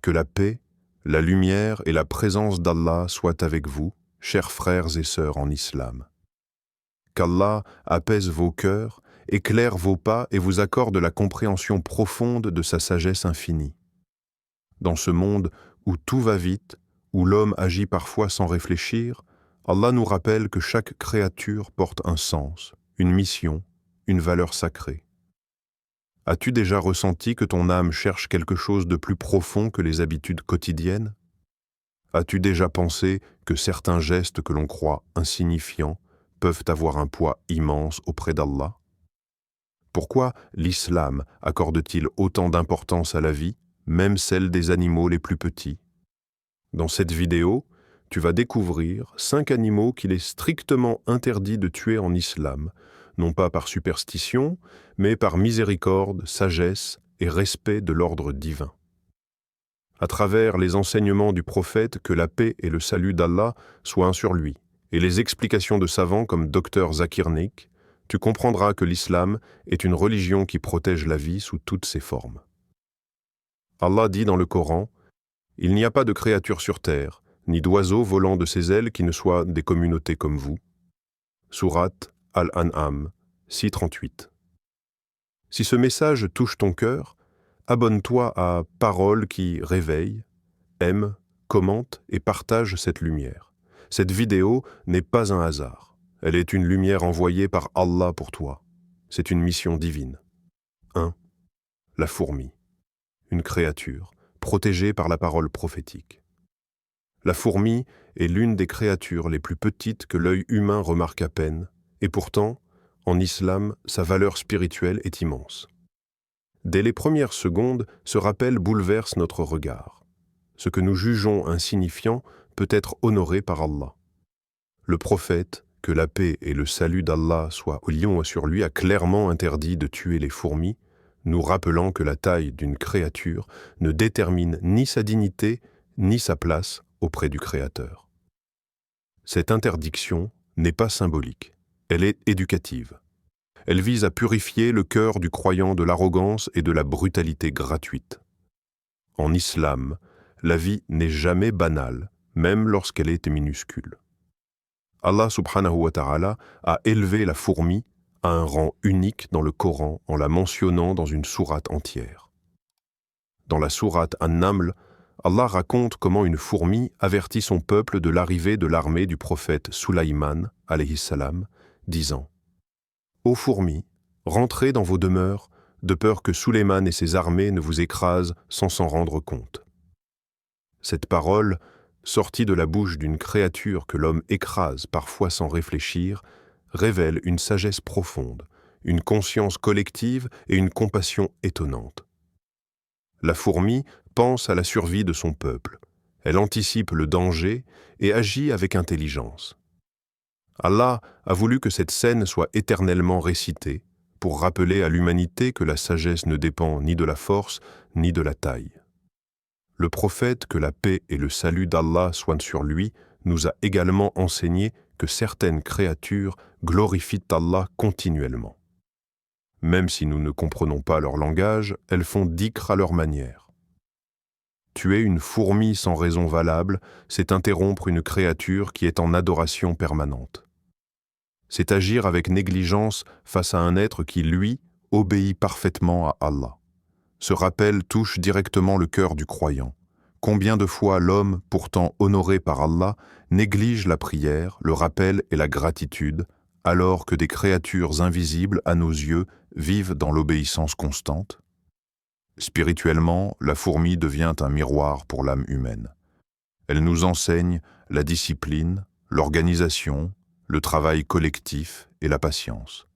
Que la paix, la lumière et la présence d'Allah soient avec vous, chers frères et sœurs en islam. Qu'Allah apaise vos cœurs, éclaire vos pas et vous accorde la compréhension profonde de sa sagesse infinie. Dans ce monde où tout va vite, où l'homme agit parfois sans réfléchir, Allah nous rappelle que chaque créature porte un sens, une mission, une valeur sacrée. As-tu déjà ressenti que ton âme cherche quelque chose de plus profond que les habitudes quotidiennes? As-tu déjà pensé que certains gestes que l'on croit insignifiants peuvent avoir un poids immense auprès d'Allah? Pourquoi l'islam accorde-t-il autant d'importance à la vie, même celle des animaux les plus petits? Dans cette vidéo, tu vas découvrir 5 animaux qu'il est strictement interdit de tuer en islam, non pas par superstition, mais par miséricorde, sagesse et respect de l'ordre divin. À travers les enseignements du prophète, que la paix et le salut d'Allah soient sur lui, et les explications de savants comme Dr Zakir Naik, tu comprendras que l'islam est une religion qui protège la vie sous toutes ses formes. Allah dit dans le Coran: « Il n'y a pas de créature sur terre, ni d'oiseau volant de ses ailes qui ne soient des communautés comme vous. » Sourate Al-An'am, 6:38. Si ce message touche ton cœur, abonne-toi à Paroles qui réveillent, aime, commente et partage cette lumière. Cette vidéo n'est pas un hasard. Elle est une lumière envoyée par Allah pour toi. C'est une mission divine. 1. La fourmi, une créature protégée par la parole prophétique. La fourmi est l'une des créatures les plus petites que l'œil humain remarque à peine, et pourtant, en islam, sa valeur spirituelle est immense. Dès les premières secondes, ce rappel bouleverse notre regard. Ce que nous jugeons insignifiant peut être honoré par Allah. Le prophète, que la paix et le salut d'Allah soient au lion sur lui, a clairement interdit de tuer les fourmis, nous rappelant que la taille d'une créature ne détermine ni sa dignité, ni sa place auprès du Créateur. Cette interdiction n'est pas symbolique, elle est éducative. Elle vise à purifier le cœur du croyant de l'arrogance et de la brutalité gratuite. En islam, la vie n'est jamais banale, même lorsqu'elle est minuscule. Allah subhanahu wa ta'ala a élevé la fourmi à un rang unique dans le Coran en la mentionnant dans une sourate entière. Dans la sourate An-Naml, Allah raconte comment une fourmi avertit son peuple de l'arrivée de l'armée du prophète Sulayman, alayhi salam, disant: « Ô fourmis, rentrez dans vos demeures, de peur que Sulayman et ses armées ne vous écrasent sans s'en rendre compte. » Cette parole, sortie de la bouche d'une créature que l'homme écrase parfois sans réfléchir, révèle une sagesse profonde, une conscience collective et une compassion étonnante. La fourmi pense à la survie de son peuple. Elle anticipe le danger et agit avec intelligence. Allah a voulu que cette scène soit éternellement récitée pour rappeler à l'humanité que la sagesse ne dépend ni de la force ni de la taille. Le prophète, que la paix et le salut d'Allah soient sur lui, nous a également enseigné que certaines créatures glorifient Allah continuellement. Même si nous ne comprenons pas leur langage, elles font dhikr à leur manière. Tuer une fourmi sans raison valable, c'est interrompre une créature qui est en adoration permanente. C'est agir avec négligence face à un être qui, lui, obéit parfaitement à Allah. Ce rappel touche directement le cœur du croyant. Combien de fois l'homme, pourtant honoré par Allah, néglige la prière, le rappel et la gratitude, alors que des créatures invisibles à nos yeux vivent dans l'obéissance constante? Spirituellement, la fourmi devient un miroir pour l'âme humaine. Elle nous enseigne la discipline, l'organisation, le travail collectif et la patience.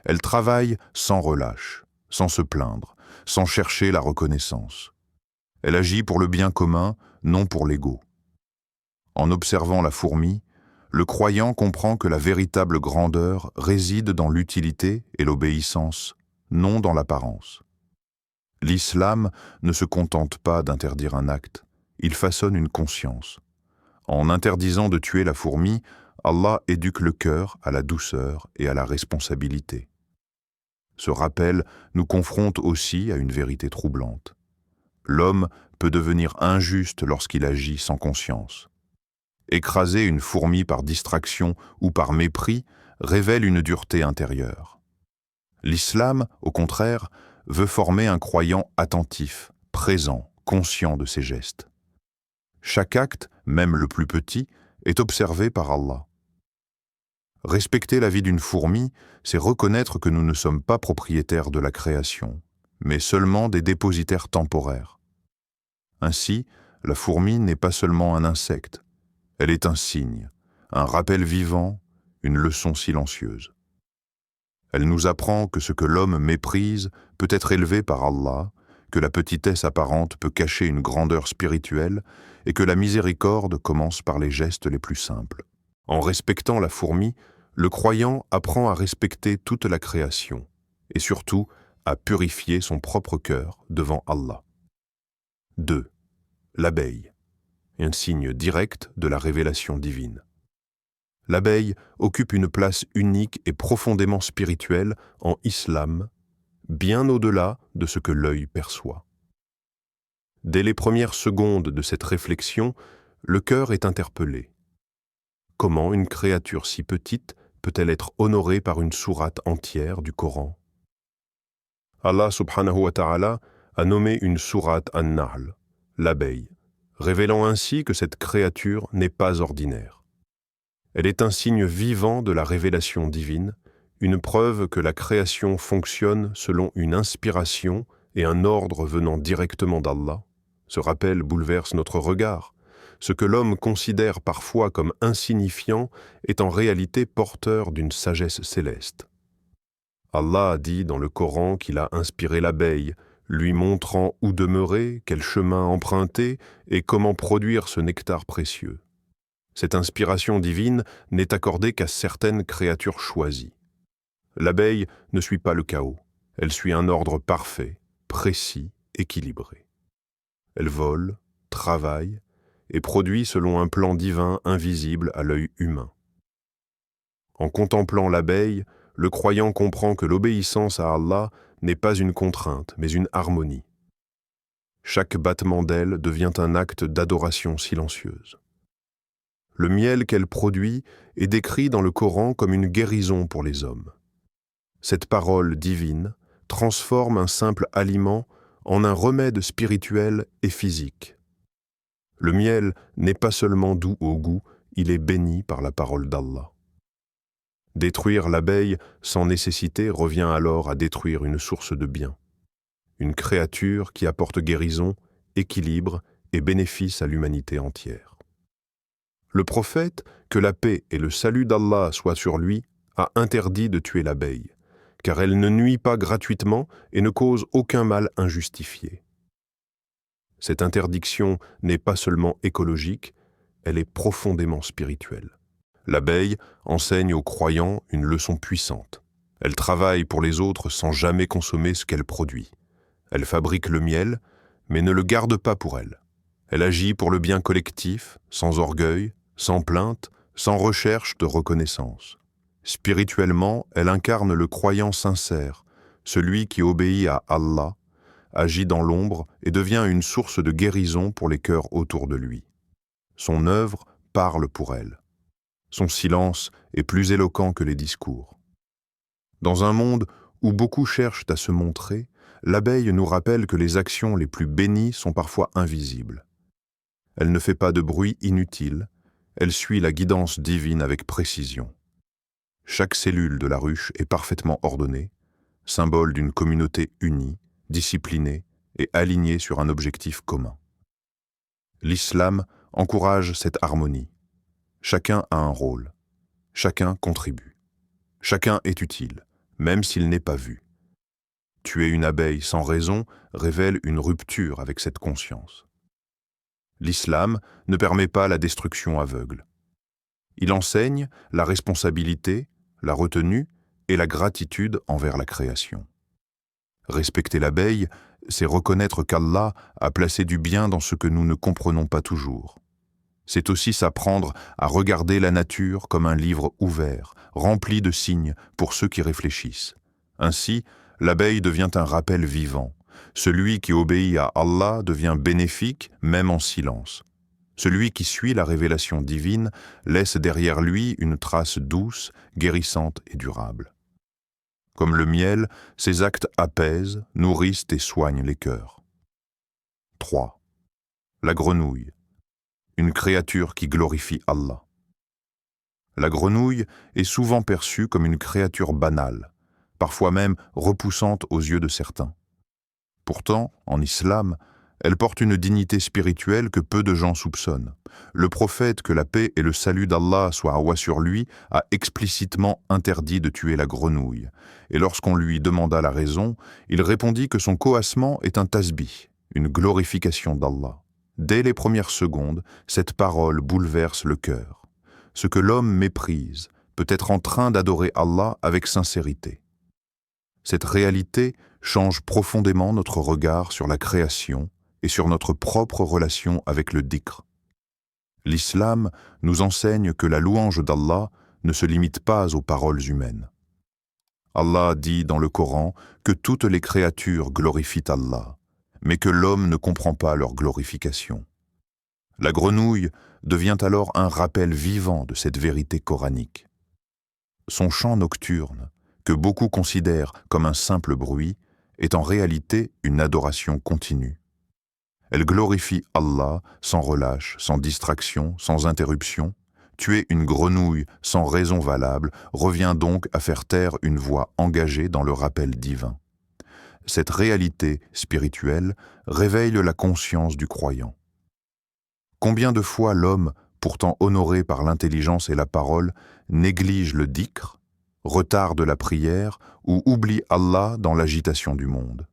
Elle travaille sans relâche, sans se plaindre, sans chercher la reconnaissance. Elle agit pour le bien commun, non pour l'ego. En observant la fourmi, le croyant comprend que la véritable grandeur réside dans l'utilité et l'obéissance, non dans l'apparence. L'islam ne se contente pas d'interdire un acte, il façonne une conscience. En interdisant de tuer la fourmi, Allah éduque le cœur à la douceur et à la responsabilité. Ce rappel nous confronte aussi à une vérité troublante. L'homme peut devenir injuste lorsqu'il agit sans conscience. Écraser une fourmi par distraction ou par mépris révèle une dureté intérieure. L'islam, au contraire, veut former un croyant attentif, présent, conscient de ses gestes. Chaque acte, même le plus petit, est observé par Allah. Respecter la vie d'une fourmi, c'est reconnaître que nous ne sommes pas propriétaires de la création, mais seulement des dépositaires temporaires. Ainsi, la fourmi n'est pas seulement un insecte, elle est un signe, un rappel vivant, une leçon silencieuse. Elle nous apprend que ce que l'homme méprise peut être élevé par Allah, que la petitesse apparente peut cacher une grandeur spirituelle et que la miséricorde commence par les gestes les plus simples. En respectant la fourmi, le croyant apprend à respecter toute la création et surtout à purifier son propre cœur devant Allah. 2. L'abeille, un signe direct de la révélation divine. L'abeille occupe une place unique et profondément spirituelle en islam, bien au-delà de ce que l'œil perçoit. Dès les premières secondes de cette réflexion, le cœur est interpellé. Comment une créature si petite peut-elle être honorée par une sourate entière du Coran? Allah subhanahu wa ta'ala a nommé une sourate An-Nahl, l'abeille, révélant ainsi que cette créature n'est pas ordinaire. Elle est un signe vivant de la révélation divine, une preuve que la création fonctionne selon une inspiration et un ordre venant directement d'Allah. Ce rappel bouleverse notre regard. Ce que l'homme considère parfois comme insignifiant est en réalité porteur d'une sagesse céleste. Allah a dit dans le Coran qu'il a inspiré l'abeille, lui montrant où demeurer, quel chemin emprunter et comment produire ce nectar précieux. Cette inspiration divine n'est accordée qu'à certaines créatures choisies. L'abeille ne suit pas le chaos, elle suit un ordre parfait, précis, équilibré. Elle vole, travaille et produit selon un plan divin invisible à l'œil humain. En contemplant l'abeille, le croyant comprend que l'obéissance à Allah n'est pas une contrainte, mais une harmonie. Chaque battement d'aile devient un acte d'adoration silencieuse. Le miel qu'elle produit est décrit dans le Coran comme une guérison pour les hommes. Cette parole divine transforme un simple aliment en un remède spirituel et physique. Le miel n'est pas seulement doux au goût, il est béni par la parole d'Allah. Détruire l'abeille sans nécessité revient alors à détruire une source de bien, une créature qui apporte guérison, équilibre et bénéfice à l'humanité entière. Le prophète, que la paix et le salut d'Allah soient sur lui, a interdit de tuer l'abeille, car elle ne nuit pas gratuitement et ne cause aucun mal injustifié. Cette interdiction n'est pas seulement écologique, elle est profondément spirituelle. L'abeille enseigne aux croyants une leçon puissante. Elle travaille pour les autres sans jamais consommer ce qu'elle produit. Elle fabrique le miel, mais ne le garde pas pour elle. Elle agit pour le bien collectif, sans orgueil, sans plainte, sans recherche de reconnaissance. Spirituellement, elle incarne le croyant sincère, celui qui obéit à Allah, agit dans l'ombre et devient une source de guérison pour les cœurs autour de lui. Son œuvre parle pour elle. Son silence est plus éloquent que les discours. Dans un monde où beaucoup cherchent à se montrer, l'abeille nous rappelle que les actions les plus bénies sont parfois invisibles. Elle ne fait pas de bruit inutile, elle suit la guidance divine avec précision. Chaque cellule de la ruche est parfaitement ordonnée, symbole d'une communauté unie, disciplinée et alignée sur un objectif commun. L'islam encourage cette harmonie. Chacun a un rôle, chacun contribue, chacun est utile, même s'il n'est pas vu. Tuer une abeille sans raison révèle une rupture avec cette conscience. L'islam ne permet pas la destruction aveugle. Il enseigne la responsabilité, la retenue et la gratitude envers la création. Respecter l'abeille, c'est reconnaître qu'Allah a placé du bien dans ce que nous ne comprenons pas toujours. C'est aussi s'apprendre à regarder la nature comme un livre ouvert, rempli de signes pour ceux qui réfléchissent. Ainsi, l'abeille devient un rappel vivant, Celui qui obéit à Allah devient bénéfique même en silence. Celui qui suit la révélation divine laisse derrière lui une trace douce, guérissante et durable. Comme le miel, ses actes apaisent, nourrissent et soignent les cœurs. 3. La grenouille, une créature qui glorifie Allah. La grenouille est souvent perçue comme une créature banale, parfois même repoussante aux yeux de certains. Pourtant, en islam, elle porte une dignité spirituelle que peu de gens soupçonnent. Le prophète, que la paix et le salut d'Allah soient roi sur lui, a explicitement interdit de tuer la grenouille. Et lorsqu'on lui demanda la raison, il répondit que son coassement est un tasbih, une glorification d'Allah. Dès les premières secondes, cette parole bouleverse le cœur. Ce que l'homme méprise peut être en train d'adorer Allah avec sincérité. Cette réalité change profondément notre regard sur la création et sur notre propre relation avec le dhikr. L'islam nous enseigne que la louange d'Allah ne se limite pas aux paroles humaines. Allah dit dans le Coran que toutes les créatures glorifient Allah, mais que l'homme ne comprend pas leur glorification. La grenouille devient alors un rappel vivant de cette vérité coranique. Son chant nocturne, que beaucoup considèrent comme un simple bruit, est en réalité une adoration continue. Elle glorifie Allah sans relâche, sans distraction, sans interruption. Tuer une grenouille sans raison valable revient donc à faire taire une voix engagée dans le rappel divin. Cette réalité spirituelle réveille la conscience du croyant. Combien de fois l'homme, pourtant honoré par l'intelligence et la parole, néglige le dhikr, retarde la prière ou oublie Allah dans l'agitation du monde.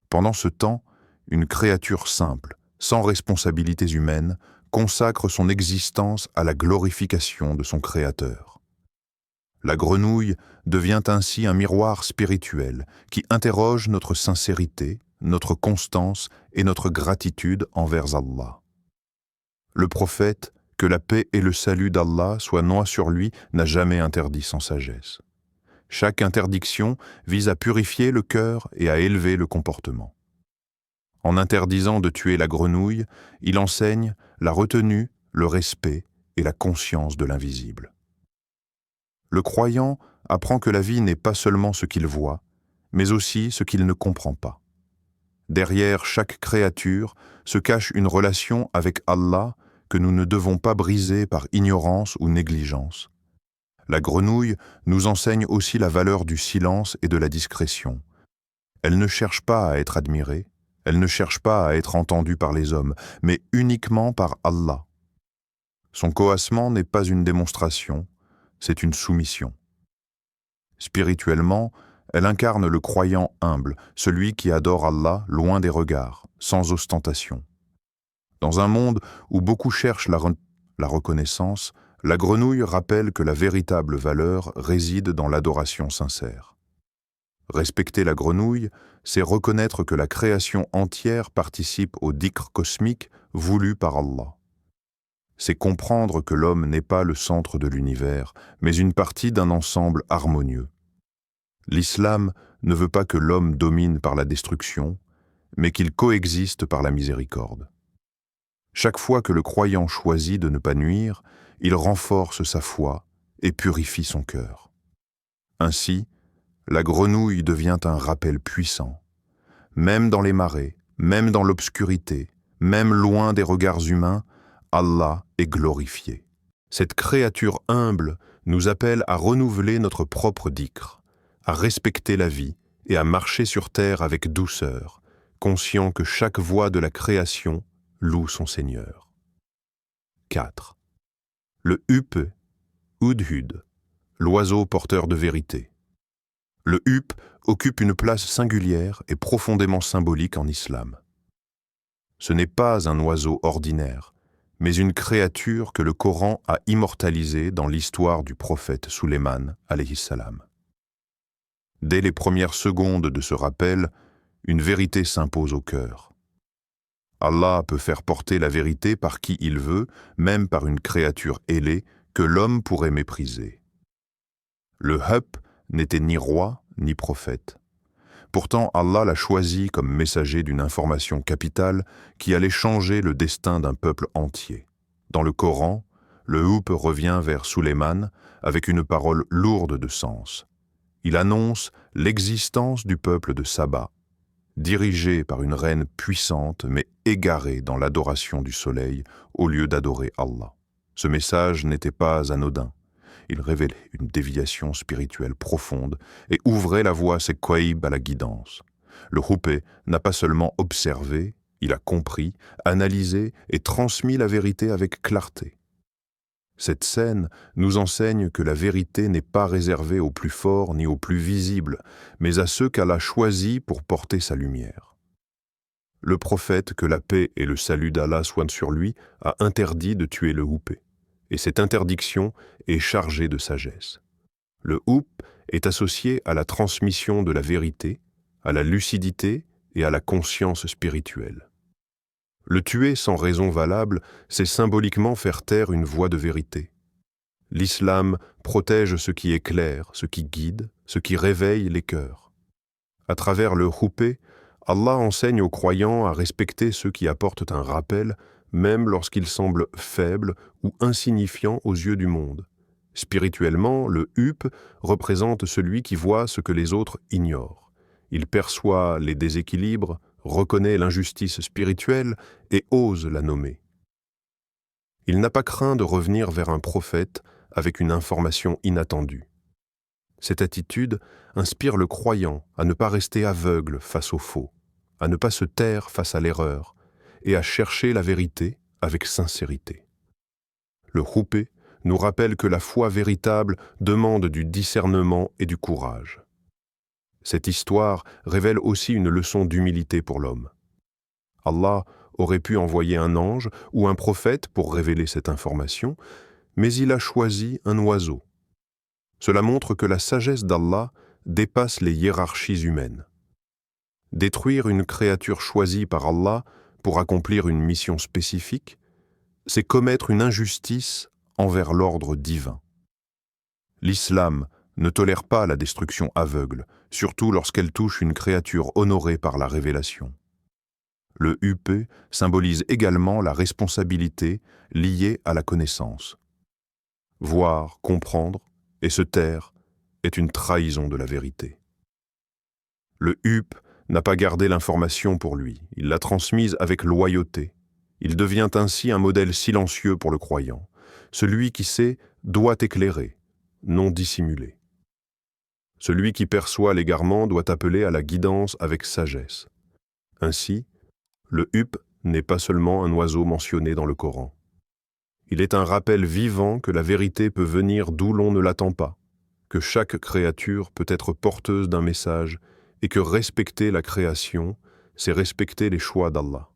Pendant ce temps, une créature simple, sans responsabilités humaines, consacre son existence à la glorification de son Créateur. La grenouille devient ainsi un miroir spirituel qui interroge notre sincérité, notre constance et notre gratitude envers Allah. Le prophète, que la paix et le salut d'Allah soient noix sur lui, n'a jamais interdit sans sagesse. Chaque interdiction vise à purifier le cœur et à élever le comportement. En interdisant de tuer la grenouille, il enseigne la retenue, le respect et la conscience de l'invisible. Le croyant apprend que la vie n'est pas seulement ce qu'il voit, mais aussi ce qu'il ne comprend pas. Derrière chaque créature se cache une relation avec Allah que nous ne devons pas briser par ignorance ou négligence. La grenouille nous enseigne aussi la valeur du silence et de la discrétion. Elle ne cherche pas à être admirée, elle ne cherche pas à être entendue par les hommes, mais uniquement par Allah. Son coassement n'est pas une démonstration, c'est une soumission. Spirituellement, elle incarne le croyant humble, celui qui adore Allah loin des regards, sans ostentation. Dans un monde où beaucoup cherchent la reconnaissance, la grenouille rappelle que la véritable valeur réside dans l'adoration sincère. Respecter la grenouille, c'est reconnaître que la création entière participe au dhikr cosmique voulu par Allah. C'est comprendre que l'homme n'est pas le centre de l'univers, mais une partie d'un ensemble harmonieux. L'islam ne veut pas que l'homme domine par la destruction, mais qu'il coexiste par la miséricorde. Chaque fois que le croyant choisit de ne pas nuire, il renforce sa foi et purifie son cœur. Ainsi, la grenouille devient un rappel puissant. Même dans les marais, même dans l'obscurité, même loin des regards humains, Allah est glorifié. Cette créature humble nous appelle à renouveler notre propre dhikr, à respecter la vie et à marcher sur terre avec douceur, conscient que chaque voix de la création loue son Seigneur. 4. Le huppe, Hudhud, l'oiseau porteur de vérité. Le huppe occupe une place singulière et profondément symbolique en islam. Ce n'est pas un oiseau ordinaire, mais une créature que le Coran a immortalisée dans l'histoire du prophète Sulayman, alayhi salam. Dès les premières secondes de ce rappel, une vérité s'impose au cœur. Allah peut faire porter la vérité par qui il veut, même par une créature ailée que l'homme pourrait mépriser. Le hupp n'était ni roi ni prophète. Pourtant, Allah l'a choisi comme messager d'une information capitale qui allait changer le destin d'un peuple entier. Dans le Coran, le Houp revient vers Sulayman avec une parole lourde de sens. Il annonce l'existence du peuple de Saba, dirigé par une reine puissante mais égarée dans l'adoration du soleil au lieu d'adorer Allah. Ce message n'était pas anodin. Il révélait une déviation spirituelle profonde et ouvrait la voie à ses Qa'ib à la guidance. Le Houpé n'a pas seulement observé, il a compris, analysé et transmis la vérité avec clarté. Cette scène nous enseigne que la vérité n'est pas réservée aux plus forts ni aux plus visibles, mais à ceux qu'Allah choisit pour porter sa lumière. Le prophète, que la paix et le salut d'Allah soient sur lui, a interdit de tuer le Houpé, et cette interdiction est chargée de sagesse. Le Houp est associé à la transmission de la vérité, à la lucidité et à la conscience spirituelle. Le tuer sans raison valable, c'est symboliquement faire taire une voie de vérité. L'islam protège ce qui est clair, ce qui guide, ce qui réveille les cœurs. À travers le Houpé, Allah enseigne aux croyants à respecter ceux qui apportent un rappel, même lorsqu'ils semblent faibles ou insignifiants aux yeux du monde. Spirituellement, le Hup représente celui qui voit ce que les autres ignorent. Il perçoit les déséquilibres, reconnaît l'injustice spirituelle et ose la nommer. Il n'a pas craint de revenir vers un prophète avec une information inattendue. Cette attitude inspire le croyant à ne pas rester aveugle face au faux, à ne pas se taire face à l'erreur et à chercher la vérité avec sincérité. Le Houpé nous rappelle que la foi véritable demande du discernement et du courage. Cette histoire révèle aussi une leçon d'humilité pour l'homme. Allah aurait pu envoyer un ange ou un prophète pour révéler cette information, mais il a choisi un oiseau. Cela montre que la sagesse d'Allah dépasse les hiérarchies humaines. Détruire une créature choisie par Allah pour accomplir une mission spécifique, c'est commettre une injustice envers l'ordre divin. L'islam ne tolère pas la destruction aveugle, surtout lorsqu'elle touche une créature honorée par la révélation. Le Hup symbolise également la responsabilité liée à la connaissance. Voir, comprendre et se taire est une trahison de la vérité. Le Hup n'a pas gardé l'information pour lui, il l'a transmise avec loyauté. Il devient ainsi un modèle silencieux pour le croyant. Celui qui sait doit éclairer, non dissimuler. Celui qui perçoit l'égarement doit appeler à la guidance avec sagesse. Ainsi, le Hup n'est pas seulement un oiseau mentionné dans le Coran. Il est un rappel vivant que la vérité peut venir d'où l'on ne l'attend pas, que chaque créature peut être porteuse d'un message et que respecter la création, c'est respecter les choix d'Allah.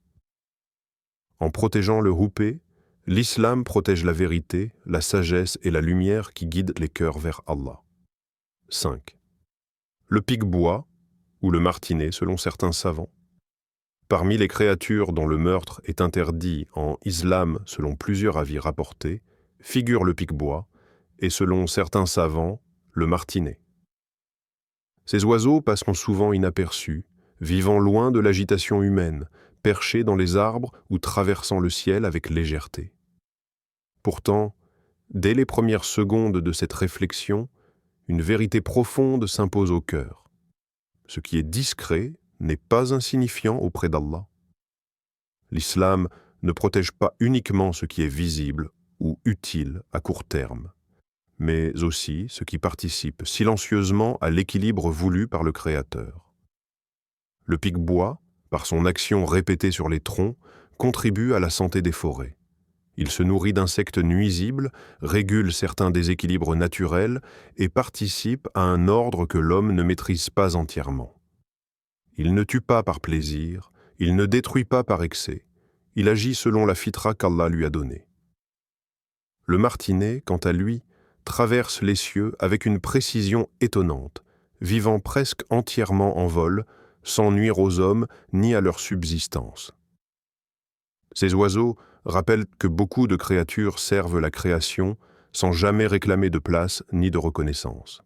En protégeant le Houpé, l'islam protège la vérité, la sagesse et la lumière qui guident les cœurs vers Allah. 5. Le pic-bois, ou le martinet selon certains savants. Parmi les créatures dont le meurtre est interdit en islam selon plusieurs avis rapportés, figure le pic-bois et selon certains savants, le martinet. Ces oiseaux passeront souvent inaperçus, vivant loin de l'agitation humaine, perchés dans les arbres ou traversant le ciel avec légèreté. Pourtant, dès les premières secondes de cette réflexion, une vérité profonde s'impose au cœur. Ce qui est discret n'est pas insignifiant auprès d'Allah. L'islam ne protège pas uniquement ce qui est visible ou utile à court terme, mais aussi ce qui participe silencieusement à l'équilibre voulu par le Créateur. Le pic-bois, par son action répétée sur les troncs, contribue à la santé des forêts. Il se nourrit d'insectes nuisibles, régule certains déséquilibres naturels et participe à un ordre que l'homme ne maîtrise pas entièrement. Il ne tue pas par plaisir, il ne détruit pas par excès, il agit selon la fitra qu'Allah lui a donnée. Le martinet, quant à lui, traverse les cieux avec une précision étonnante, vivant presque entièrement en vol, sans nuire aux hommes ni à leur subsistance. Ces oiseaux rappellent que beaucoup de créatures servent la création sans jamais réclamer de place ni de reconnaissance.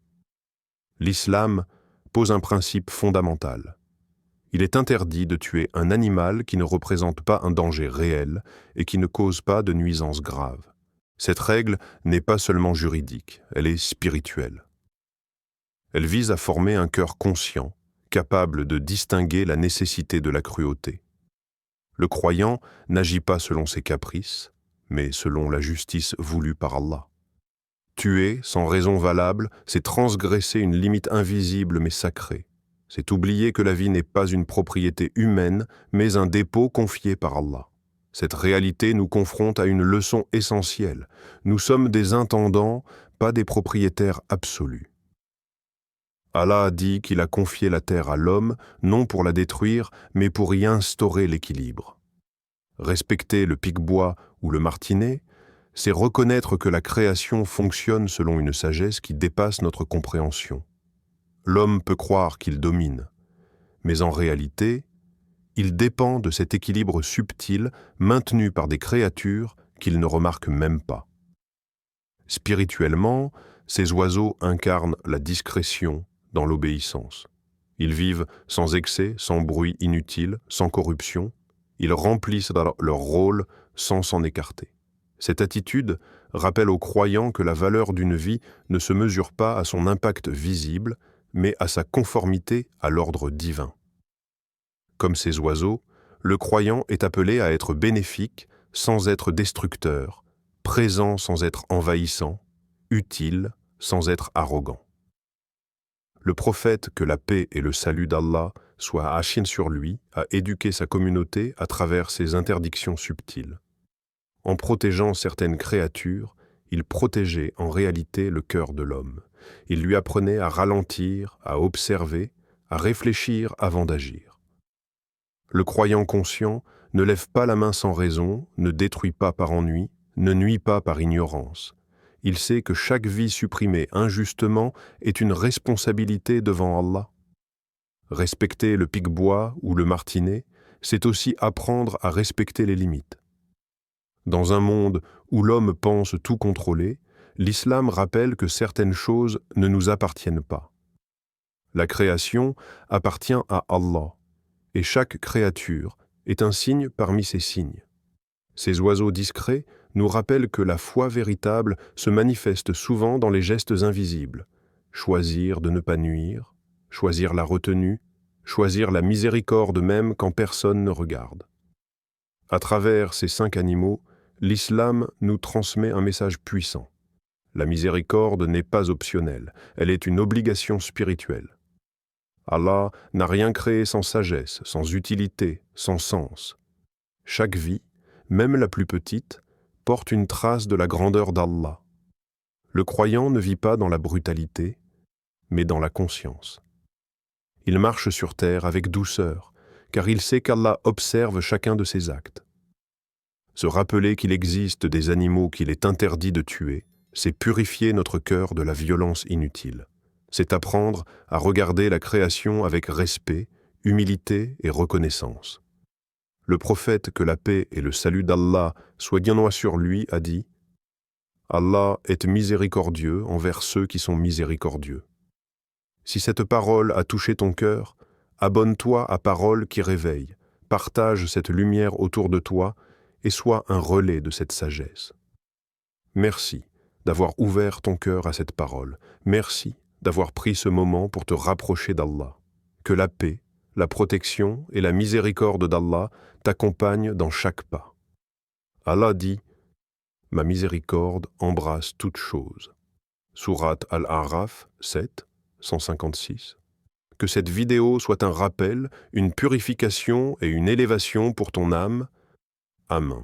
L'islam pose un principe fondamental. Il est interdit de tuer un animal qui ne représente pas un danger réel et qui ne cause pas de nuisances graves. Cette règle n'est pas seulement juridique, elle est spirituelle. Elle vise à former un cœur conscient, capable de distinguer la nécessité de la cruauté. Le croyant n'agit pas selon ses caprices, mais selon la justice voulue par Allah. Tuer sans raison valable, c'est transgresser une limite invisible mais sacrée. C'est oublier que la vie n'est pas une propriété humaine, mais un dépôt confié par Allah. Cette réalité nous confronte à une leçon essentielle. Nous sommes des intendants, pas des propriétaires absolus. Allah a dit qu'il a confié la terre à l'homme, non pour la détruire, mais pour y instaurer l'équilibre. Respecter le pic-bois ou le martinet, c'est reconnaître que la création fonctionne selon une sagesse qui dépasse notre compréhension. L'homme peut croire qu'il domine, mais en réalité, il dépend de cet équilibre subtil maintenu par des créatures qu'il ne remarque même pas. Spirituellement, ces oiseaux incarnent la discrétion dans l'obéissance. Ils vivent sans excès, sans bruit inutile, sans corruption. Ils remplissent leur rôle sans s'en écarter. Cette attitude rappelle aux croyants que la valeur d'une vie ne se mesure pas à son impact visible, mais à sa conformité à l'ordre divin. Comme ces oiseaux, le croyant est appelé à être bénéfique sans être destructeur, présent sans être envahissant, utile sans être arrogant. Le prophète, que la paix et le salut d'Allah soient achins sur lui, a éduqué sa communauté à travers ses interdictions subtiles. En protégeant certaines créatures, il protégeait en réalité le cœur de l'homme. Il lui apprenait à ralentir, à observer, à réfléchir avant d'agir. Le croyant conscient ne lève pas la main sans raison, ne détruit pas par ennui, ne nuit pas par ignorance. Il sait que chaque vie supprimée injustement est une responsabilité devant Allah. Respecter le pic-bois ou le martinet, c'est aussi apprendre à respecter les limites. Dans un monde où l'homme pense tout contrôler, l'islam rappelle que certaines choses ne nous appartiennent pas. La création appartient à Allah, et chaque créature est un signe parmi ces signes. Ces oiseaux discrets nous rappellent que la foi véritable se manifeste souvent dans les gestes invisibles. Choisir de ne pas nuire, choisir la retenue, choisir la miséricorde même quand personne ne regarde. À travers ces 5 animaux, l'islam nous transmet un message puissant. La miséricorde n'est pas optionnelle, elle est une obligation spirituelle. Allah n'a rien créé sans sagesse, sans utilité, sans sens. Chaque vie, même la plus petite, porte une trace de la grandeur d'Allah. Le croyant ne vit pas dans la brutalité, mais dans la conscience. Il marche sur terre avec douceur, car il sait qu'Allah observe chacun de ses actes. Se rappeler qu'il existe des animaux qu'il est interdit de tuer, c'est purifier notre cœur de la violence inutile. C'est apprendre à regarder la création avec respect, humilité et reconnaissance. Le prophète, que la paix et le salut d'Allah soient diennois sur lui, a dit « Allah est miséricordieux envers ceux qui sont miséricordieux. » Si cette parole a touché ton cœur, abonne-toi à Parole qui réveille, partage cette lumière autour de toi et sois un relais de cette sagesse. Merci d'avoir ouvert ton cœur à cette parole. Merci d'avoir pris ce moment pour te rapprocher d'Allah. Que la paix, la protection et la miséricorde d'Allah t'accompagnent dans chaque pas. Allah dit « Ma miséricorde embrasse toutes choses » Sourate Al-A'raf 7, 156. Que cette vidéo soit un rappel, une purification et une élévation pour ton âme. Amen.